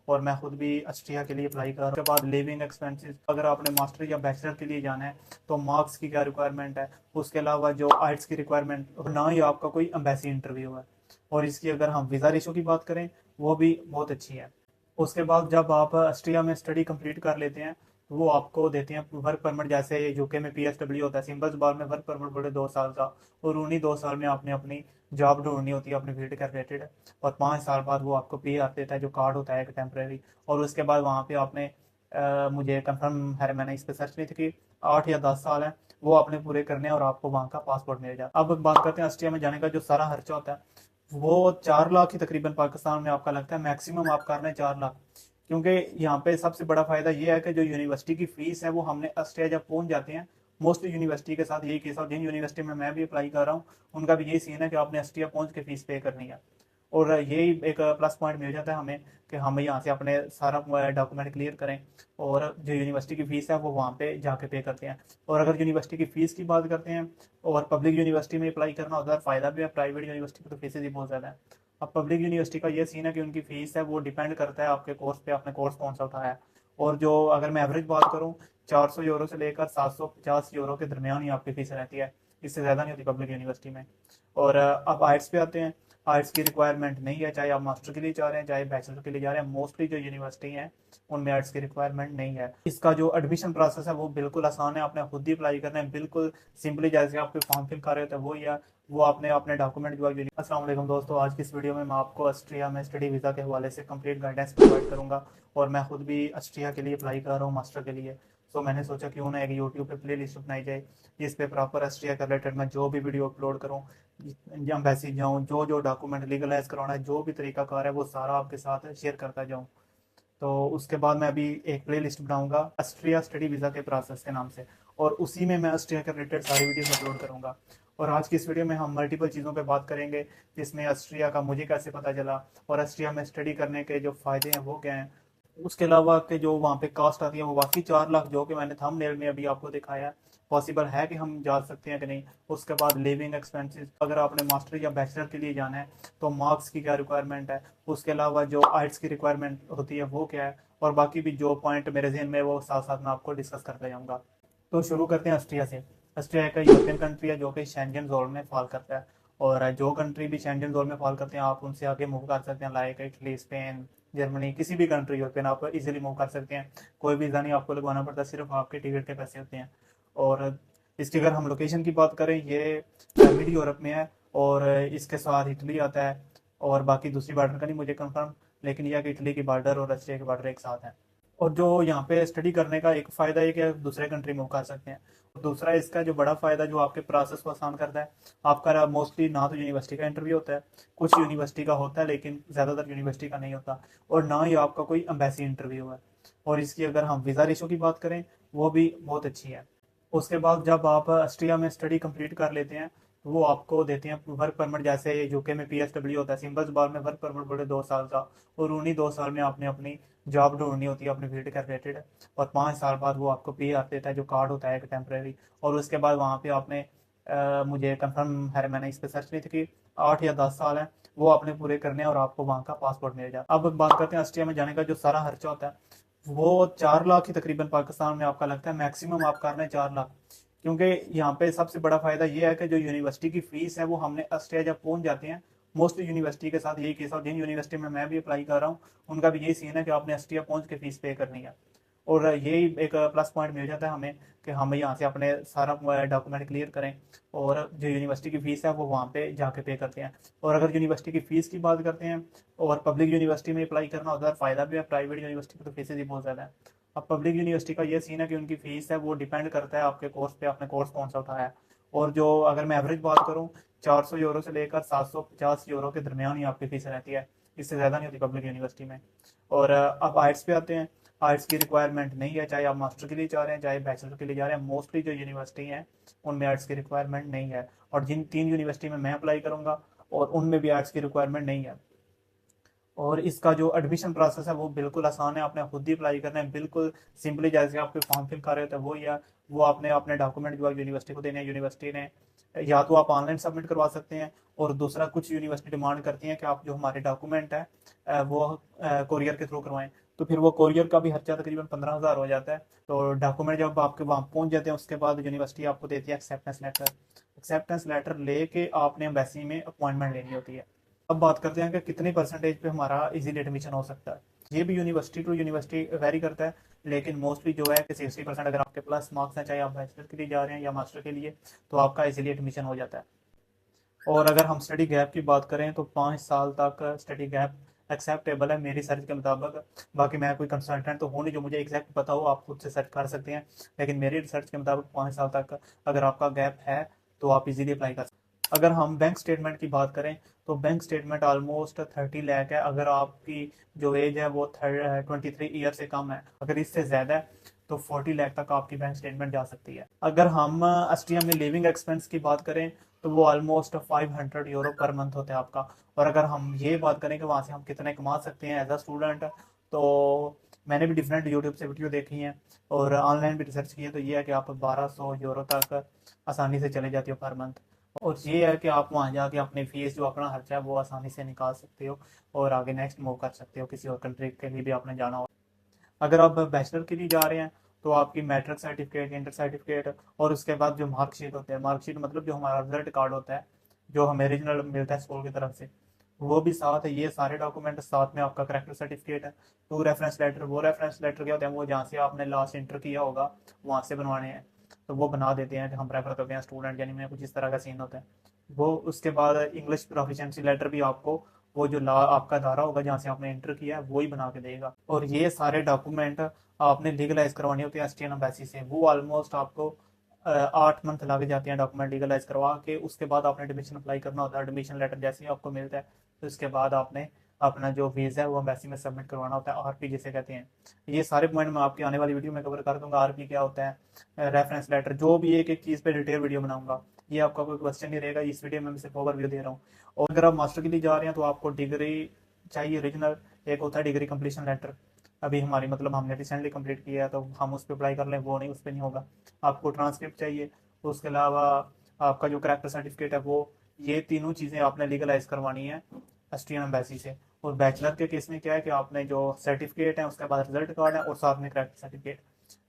और मैं खुद भी ऑस्ट्रिया के लिए अप्लाई कर रहा हूँ। उसके बाद लिविंग एक्सपेंसेस, अगर आपने मास्टर या बैचलर के लिए जाना है तो मार्क्स की क्या रिक्वायरमेंट है, उसके अलावा जो आइट्स की रिक्वायरमेंट, ना ही आपका कोई एम्बेसी इंटरव्यू है। और इसकी अगर हम वीज़ा रेशो की बात करें वो भी बहुत अच्छी है। उसके बाद जब आप ऑस्ट्रिया में स्टडी कंप्लीट कर लेते हैं तो वो आपको देते हैं वर्क परमिट। जैसे यूके में पीएसडब्ल्यू होता है, सिंपल सी बात में वर्क परमिट बोले 2 साल का, और उन्हीं 2 साल में आपने अपनी जॉब ढूंढनी होती है अपनी फील्ड के रिलेटेड। और 5 साल बाद वो आपको पी आर देता है, जो कार्ड होता है एक टेम्प्रेरी। और उसके बाद वहाँ पे आपने मुझे कंफर्म है, मैंने इस पर सर्च नहीं थी कि 8 या 10 साल है, वो आपने पूरे करने हैं और आपको वहाँ का पासपोर्ट मिल जाता है। अब बात करते हैं ऑस्ट्रिया में जाने का जो सारा खर्चा होता है, वो 4 लाख ही तकरीबन पाकिस्तान में आपका लगता है, मैक्सिमम आप कर रहे हैं 4 लाख। क्योंकि यहाँ पे सबसे बड़ा फायदा ये है कि जो यूनिवर्सिटी की फीस है वो हमने ऑस्ट्रिया जब पहुंच जाते हैं, मोस्टली यूनिवर्सिटी के साथ यही केस है, जिन यूनिवर्सिटी में मैं भी अप्लाई कर रहा हूँ उनका भी यही सीन है कि आपने ऑस्ट्रिया पहुंच के फीस पे करनी है। और यही एक प्लस पॉइंट मिल जाता है हमें कि हम यहाँ से अपने सारा डॉक्यूमेंट क्लियर करें और जो यूनिवर्सिटी की फ़ीस है वो वहाँ पे जाके पे करते हैं। और अगर यूनिवर्सिटी की फ़ीस की बात करते हैं और पब्लिक यूनिवर्सिटी में अप्लाई करना होता है, फ़ायदा भी है, प्राइवेट यूनिवर्सिटी की तो फीसेज ही बहुत ज़्यादा है। अब पब्लिक यूनिवर्सिटी का ये सीन है कि उनकी फ़ीस है वो डिपेंड करता है आपके कोर्स पे, आपने कोर्स कौन सा उठाया है। और जो अगर मैं एवरेज बात करूँ, 400 यूरो से लेकर 750 यूरो के दरमियान ही आपकी फ़ीस रहती है, इससे ज़्यादा नहीं होती पब्लिक यूनिवर्सिटी में। और अब आर्ट्स पे आते हैं। आर्ट्स की रिक्वायरमेंट नहीं है, चाहे आप मास्टर के लिए जा रहे हैं चाहे बैचलर के लिए जा रहे हैं, मोस्टली जो यूनिवर्सिटी हैं उनमें आर्ट्स की रिक्वायरमेंट नहीं है। इसका जो एडमिशन प्रोसेस है वो बिल्कुल आसान है, आपने खुद ही अप्लाई करना है, बिल्कुल सिंपली जैसे आप कोई फॉर्म फिल कर रहे होते हैं वो, या वो आपने अपने डॉक्यूमेंट जो है। अस्सलाम वालेकुम दोस्तों, आज की इस वीडियो में मैं आपको ऑस्ट्रिया में स्टडी वीज़ा के हवाले से कंप्लीट गाइडेंस प्रोवाइड करूंगा। और मैं खुद भी ऑस्ट्रिया के लिए अप्लाई कर रहा हूँ मास्टर के लिए। तो मैंने सोचा क्यों ना एक यूट्यूब पे प्ले लिस्ट बनाई जाए जिस पे प्रॉपर ऑस्ट्रिया के रिलेटेड मैं जो भी वीडियो अपलोड करूँ, एम्बेसी जाऊँ, जो जो डॉक्यूमेंट लीगलाइज कराना है, जो भी तरीकाकार है वो सारा आपके साथ शेयर करता जाऊँ। तो उसके बाद मैं अभी एक प्ले लिस्ट बनाऊंगा ऑस्ट्रिया स्टडी वीज़ा के प्रोसेस के नाम से, और उसी में मैं ऑस्ट्रिया के रिलेटेड सारी वीडियोस अपलोड करूंगा। और आज की इस वीडियो में हम मल्टीपल चीज़ों पे बात करेंगे, जिसमें ऑस्ट्रिया का मुझे कैसे पता चला और ऑस्ट्रिया में स्टडी करने के जो फ़ायदे हैं वो क्या हैं। उसके अलावा के जो वहाँ पे कास्ट आती है वो वाकई 4 लाख जो कि मैंने थंबनेल में अभी आपको दिखाया है, पॉसिबल है कि हम जा सकते हैं कि नहीं। उसके बाद लिविंग एक्सपेंसेस, अगर आपने मास्टर या बैचलर के लिए जाना है तो मार्क्स की क्या रिक्वायरमेंट है, उसके अलावा जो आइट्स की रिक्वायरमेंट होती है वो क्या है, और बाकी भी जो पॉइंट मेरे जहन में वो साथ साथ मैं आपको डिस्कस करते जाऊँगा। तो शुरू करते हैं ऑस्ट्रिया से। ऑस्ट्रिया एक यूरोपियन कंट्री है जो कि शेंजन जोन में फॉल करता है। और जो कंट्री भी शेंजन जोन में फॉल करते हैं आप उनसे आगे मूव कर सकते हैं, लाइक इटली, स्पेन, जर्मनी, किसी भी कंट्री यूरोपियन आप इजीली मूव कर सकते हैं। कोई वीज़ा नहीं आपको लगवाना पड़ता, सिर्फ आपके टिकट के पैसे होते हैं। और इसकी अगर हम लोकेशन की बात करें, ये मिड यूरोप में है और इसके साथ इटली आता है। और बाकी दूसरी बॉर्डर का नहीं मुझे कंफर्म, लेकिन यह कि इटली की बॉर्डर और ऑस्ट्रिया की बॉर्डर एक साथ है। और जो यहाँ पे स्टडी करने का एक फ़ायदा है कि आप दूसरे कंट्री मूव कर सकते हैं। दूसरा इसका जो बड़ा फ़ायदा जो आपके प्रोसेस को आसान करता है, आपका मोस्टली ना तो यूनिवर्सिटी का इंटरव्यू होता है, कुछ यूनिवर्सिटी का होता है लेकिन ज़्यादातर यूनिवर्सिटी का नहीं होता, और ना ही आपका कोई एम्बेसी इंटरव्यू है। और इसकी अगर हम वीज़ा रेशो की बात करें वो भी बहुत अच्छी है। उसके बाद जब आप ऑस्ट्रिया में स्टडी कंप्लीट कर लेते हैं तो वो आपको देते हैं वर्क परमिट। जैसे यूके में पीएसडब्ल्यू होता है, सिंपल सी बात में वर्क परमिट बोले 2 साल का, और उन्हीं 2 साल में आपने अपनी जॉब ढूंढनी होती है अपनी फील्ड के रिलेटेड। और 5 साल बाद वो आपको पी आर देता है, जो कार्ड होता है एक टेम्प्रेरी। और उसके बाद वहाँ पे आपने मुझे कंफर्म है, मैंने इस पर सर्च नहीं थी कि 8 या 10 साल है, वो आपने पूरे करने हैं और आपको वहाँ का पासपोर्ट मिल जाए। अब बात करते हैं ऑस्ट्रिया में जाने का जो सारा खर्चा होता है, वो 4 लाख ही तकरीबन पाकिस्तान में आपका लगता है, मैक्सिमम आप कर रहे हैं 4 लाख। क्योंकि यहाँ पे सबसे बड़ा फायदा ये है कि जो यूनिवर्सिटी की फीस है वो हमने ऑस्ट्रिया जब पहुंच जाते हैं, मोस्टली यूनिवर्सिटी के साथ यही केस है, जिन यूनिवर्सिटी में मैं भी अप्लाई कर रहा हूँ उनका भी यही सीन है कि आपने ऑस्ट्रिया पहुंच के फीस पे करनी है। और यही एक प्लस पॉइंट मिल जाता है हमें कि हम यहाँ से अपने सारा डॉक्यूमेंट क्लियर करें और जो यूनिवर्सिटी की फ़ीस है वो वहाँ पे जाके पे करते हैं। और अगर यूनिवर्सिटी की फ़ीस की बात करते हैं और पब्लिक यूनिवर्सिटी में अप्लाई करना होता है, फ़ायदा भी है, प्राइवेट यूनिवर्सिटी की तो फीसेज ही बहुत ज़्यादा है। अब पब्लिक यूनिवर्सिटी का ये सीन है कि उनकी फ़ीस है वो डिपेंड करता है आपके कोर्स पे, आपने कोर्स कौन सा उठाया है। और जो अगर मैं एवरेज बात करूँ, 400 यूरो से लेकर 750 यूरो के दरमियान ही आपकी फ़ीस रहती है, इससे ज़्यादा नहीं होती पब्लिक यूनिवर्सिटी में। और अब आर्ट्स पे आते हैं। आर्ट्स की रिक्वायरमेंट नहीं है, चाहे आप मास्टर के लिए जा रहे हैं चाहे बैचलर के लिए जा रहे हैं, मोस्टली जो यूनिवर्सिटी हैं उनमें आर्ट्स की रिक्वायरमेंट नहीं है। और जिन 3 यूनिवर्सिटी में मैं अप्लाई करूंगा और उनमें भी आर्ट्स की रिक्वायरमेंट नहीं है। और इसका जो एडमिशन प्रोसेस है वो बिल्कुल आसान है, आपने खुद ही अप्लाई करना है, बिल्कुल सिंपली जैसे आप कोई फॉर्म फिल कर रहे होते हैं वो, या वो आपने अपने डॉक्यूमेंट जो है यूनिवर्सिटी को देने हैं, यूनिवर्सिटी ने या तो आप ऑनलाइन सबमिट करवा सकते हैं, और दूसरा कुछ यूनिवर्सिटी डिमांड करती हैं कि आप जो हमारे डॉक्यूमेंट है वो कोरियर के थ्रू करवाएं। तो फिर वो कोरियर का भी खर्चा तकरीबन 15,000 हो जाता है। तो डॉक्यूमेंट जब आपके वहाँ पहुंच जाते हैं उसके बाद यूनिवर्सिटी आपको देती है एक्सेप्टेंस लेटर। एक्सेप्टेंस लेटर लेके आपने एम्बेसी में अपॉइंटमेंट लेनी होती है। अब बात करते हैं कि कितनी परसेंटेज पे हमारा इजीली एडमिशन हो सकता है। ये भी यूनिवर्सिटी टू यूनिवर्सिटी वेरी करता है, लेकिन मोस्टली जो है कि 60% अगर आपके प्लस मार्क्स हैं, चाहे आप बैचलर के लिए जा रहे हैं या मास्टर के लिए, तो आपका इजीली एडमिशन हो जाता है। और अगर हम स्टडी गैप की बात करें तो 5 साल तक स्टडी गैप एक्सेप्टेबल है मेरी सर्च के मुताबिक। बाकी मैं कोई कंसल्टेंट तो हूँ नहीं जो मुझे एग्जैक्ट पता हो, आप खुद से सर्च कर सकते हैं, लेकिन मेरी रिसर्च के मुताबिक 5 साल तक अगर आपका गैप है तो आप इजीली अप्लाई कर सकते हैं। अगर हम बैंक स्टेटमेंट की बात करें तो बैंक स्टेटमेंट ऑलमोस्ट 30 लाख है अगर आपकी जो एज है वो 23 ईयर से कम है। अगर इससे ज़्यादा है तो 40 लाख तक आपकी बैंक स्टेटमेंट जा सकती है। अगर हम ऑस्ट्रिया में लिविंग एक्सपेंस की बात करें तो वो ऑलमोस्ट 500 यूरो पर मंथ होता है आपका। और अगर हम ये बात करें कि वहाँ से हम कितने कमा सकते हैं एज अ स्टूडेंट, तो मैंने भी डिफरेंट यूट्यूब से वीडियो देखी हैं और ऑनलाइन भी रिसर्च की है, तो ये है कि आप 1200 यूरो तक आसानी से चले जाती हो पर मंथ। और ये है कि आप वहाँ जाके अपनी फीस जो अपना खर्चा है वो आसानी से निकाल सकते हो और आगे नेक्स्ट मूव कर सकते हो किसी और कंट्री के लिए भी आपने जाना हो। अगर आप बैचलर के लिए जा रहे हैं तो आपकी मैट्रिक सर्टिफिकेट, इंटर सर्टिफिकेट और उसके बाद जो मार्कशीट होते हैं, मार्कशीट मतलब जो हमारा रिजल्ट कार्ड होता है जो हमें ओरिजिनल मिलता है स्कूल की तरफ से, वो भी साथ है। ये सारे डॉक्यूमेंट साथ में आपका करेक्टर सर्टिफिकेट है, टू रेफरेंस लेटर। वो रेफरेंस लेटर क्या होते हैं, वो जहाँ से आपने लास्ट इंटर किया होगा वहाँ से बनवाने हैं, तो वो बना देते हैं कि हम रेफर करते हैं स्टूडेंट, यानी में कुछ इस तरह का सीन होता है वो। उसके बाद इंग्लिश प्रोफिशिएंसी लेटर भी आपको वो जो ला आपका अदारा होगा जहाँ से आपने इंटर किया है वो ही बना के देगा। और ये सारे डॉक्यूमेंट आपने लीगलाइज करवाने होते हैं एसटीएन एम्बेसी से। वो ऑलमोस्ट आपको 8 मंथ लग जाते हैं डॉक्यूमेंट लीगलाइज करवा के। उसके बाद आपने एडमिशन अप्लाई करना होता है। एडमिशन लेटर जैसे ही आपको मिलता है तो उसके बाद आपने अपना जो वीज़ा है वो एम्बेसी में सबमिट करवाना होता है, आरपी जिसे कहते हैं। ये सारे पॉइंट मैं आपकी आने वाली वीडियो में कवर कर दूंगा। आरपी क्या होता है, रेफरेंस लेटर, जो भी एक एक चीज़ पे डिटेल वीडियो बनाऊंगा। ये आपका कोई क्वेश्चन नहीं रहेगा, इस वीडियो में मैं सिर्फ ओवरव्यू दे रहा हूँ। और अगर आप मास्टर के लिए जा रहे हैं तो आपको डिग्री चाहिए ओरिजिनल। एक होता है डिग्री कंप्लीशन लेटर, अभी हमारी मतलब हमने रिसेंटली कंप्लीट किया है तो हम उस पर अप्लाई कर लें, वो नहीं, उस पर नहीं होगा। आपको ट्रांसक्रिप्ट चाहिए, उसके अलावा आपका जो करेक्टर सर्टिफिकेट है वो, ये तीनों चीज़ें आपने लीगलाइज करवानी है ऑस्ट्रियन एम्बेसी से। और बैचलर के केस में क्या है कि आपने जो सर्टिफिकेट है उसके बाद रिजल्ट कार्ड है और साथ में करेक्टर सर्टिफिकेट,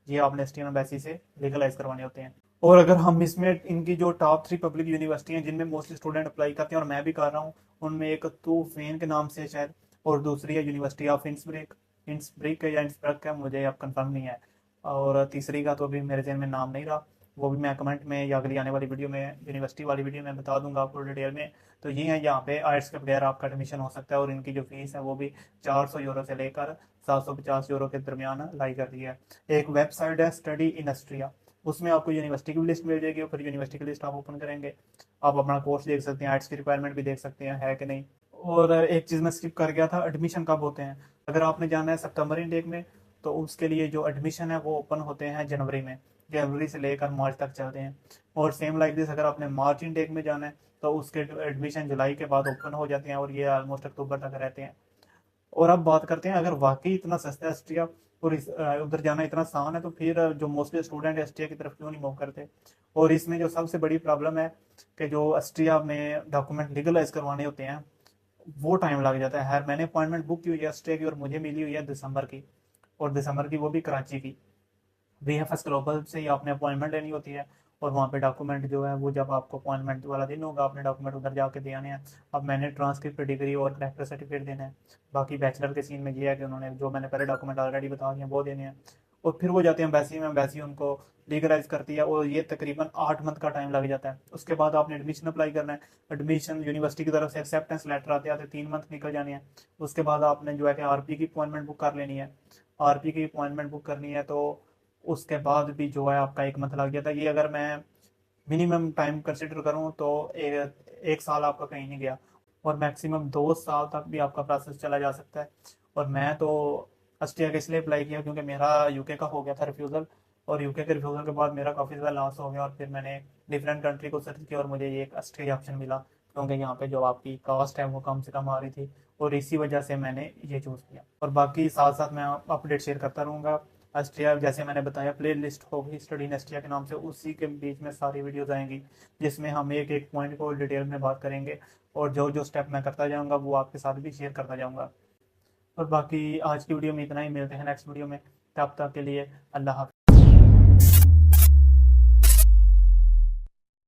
ये आपने ऑस्ट्रियन एम्बेसी से लीगलाइज करवाने होते हैं। और अगर हम इसमें इनकी जो टॉप 3 पब्लिक यूनिवर्सिटी हैं जिनमें मोस्टली स्टूडेंट अप्लाई करते हैं और मैं भी कर रहा हूँ, उनमें एक तो फेन के नाम से है शायद, और दूसरी है यूनिवर्सिटी ऑफ इंसब्रिक। इंसब्रिक या इंसब्रक है, मुझे अब कंफर्म नहीं है। और तीसरी का तो अभी मेरे जहन में नाम नहीं रहा, वो भी मैं कमेंट में या अगली आने वाली वीडियो में, यूनिवर्सिटी वाली वीडियो में बता दूंगा आपको डिटेल में। तो ये है, यहाँ पे आर्ट्स के बगैर आपका एडमिशन हो सकता है और इनकी जो फीस है वो भी 400 यूरो से लेकर 750 यूरो के दरमियान लाई कर दी है। एक वेबसाइट है स्टडी इन ऑस्ट्रिया, उसमें आपको यूनिवर्सिटी की भी लिस्ट मिल जाएगी और फिर यूनिवर्सिटी की लिस्ट आप ओपन करेंगे, आप अपना कोर्स देख सकते हैं, आर्ट्स की रिक्वायरमेंट भी देख सकते हैं है कि नहीं। और एक चीज़ मैं स्किप कर गया था, एडमिशन कब होते हैं। अगर आपने जाना है सितंबर इनटेक में तो उसके लिए जो एडमिशन है वो ओपन होते हैं जनवरी में। जनवरी से लेकर मार्च तक चलते हैं। और सेम लाइक दिस अगर आपने मार्च इनटेक में जाना है तो उसके एडमिशन जुलाई के बाद ओपन हो जाते हैं और ये ऑलमोस्ट अक्टूबर तक रहते हैं। और अब बात करते हैं, अगर वाकई इतना सस्ता है ऑस्ट्रिया और उधर जाना इतना आसान है तो फिर जो मोस्टली स्टूडेंट है ऑस्ट्रिया की तरफ क्यों नहीं मूव करते। और इसमें जो सबसे बड़ी प्रॉब्लम है कि जो ऑस्ट्रिया में डॉक्यूमेंट लीगलाइज करवाने होते हैं वो टाइम लग जाता है। हर मैंने अपॉइंटमेंट बुक की हुई है ऑस्ट्रिया की और मुझे मिली हुई है दिसंबर की, और दिसंबर की वो भी कराची की। VFS ग्लोबल से ही आपने अपॉइंटमेंट लेनी होती है और वहाँ पे डॉक्यूमेंट जो है वो जब आपको अपॉइंटमेंट वाला दिन होगा आपने डॉक्यूमेंट उधर जाके दे आने हैं। अब मैंने ट्रांसक्रिप्ट डिग्री और करेक्टर सर्टिफिकेट देना है। बाकी बैचलर के सीन में ये है कि उन्होंने जो मैंने पहले डॉक्यूमेंट ऑलरेडी बता दिए वो देने हैं। और फिर वो जाते हैं एम्बेसी में, एम्बेसी उनको लीगलाइज करती है और ये तकरीबन 8 मंथ का टाइम लग जाता है। उसके बाद आपने एडमिशन अप्लाई करना है, एडमिशन यूनिवर्सिटी की तरफ से एक्सेप्टेंस लेटर आते आते 3 मंथ निकल जाने हैं। उसके बाद आपने जो है कि आरपी की अपॉइंटमेंट बुक कर लेनी है। आरपी की अपॉइंटमेंट बुक करनी है तो उसके बाद भी जो है आपका 1 मंथ लग गया था। ये अगर मैं मिनिमम टाइम कंसिडर करूँ तो एक साल आपका कहीं नहीं गया, और मैक्सिमम 2 साल तक भी आपका प्रोसेस चला जा सकता है। और मैं तो ऑस्ट्रिया के इसलिए अप्लाई किया क्योंकि मेरा यूके का हो गया था रिफ्यूज़ल, और यूके के रिफ्यूज़ल के बाद मेरा काफ़ी ज़्यादा लॉस हो गया और फिर मैंने डिफरेंट कंट्री को सर्च किया और मुझे ये एक ऑस्ट्रिया ऑप्शन मिला क्योंकि यहाँ पे जो आपकी कास्ट है वो कम से कम आ रही थी, और इसी वजह से मैंने ये चूज़ किया। और बाकी साथ साथ मैं अपडेट शेयर करता रहूँगा एस्ट्रिया जैसे मैंने बताया प्ले लिस्ट होगी स्टडी इन एस्ट्रिया के नाम से, उसी के बीच में सारी वीडियोज आएंगी जिसमें हम एक एक पॉइंट को डिटेल में बात करेंगे, और जो जो स्टेप मैं करता जाऊँगा वो आपके साथ भी शेयर करता जाऊँगा। और बाकी आज की वीडियो में इतना ही, मिलते हैं नेक्स्ट वीडियो में, तब तक के लिए अल्लाह हाफ़िज़।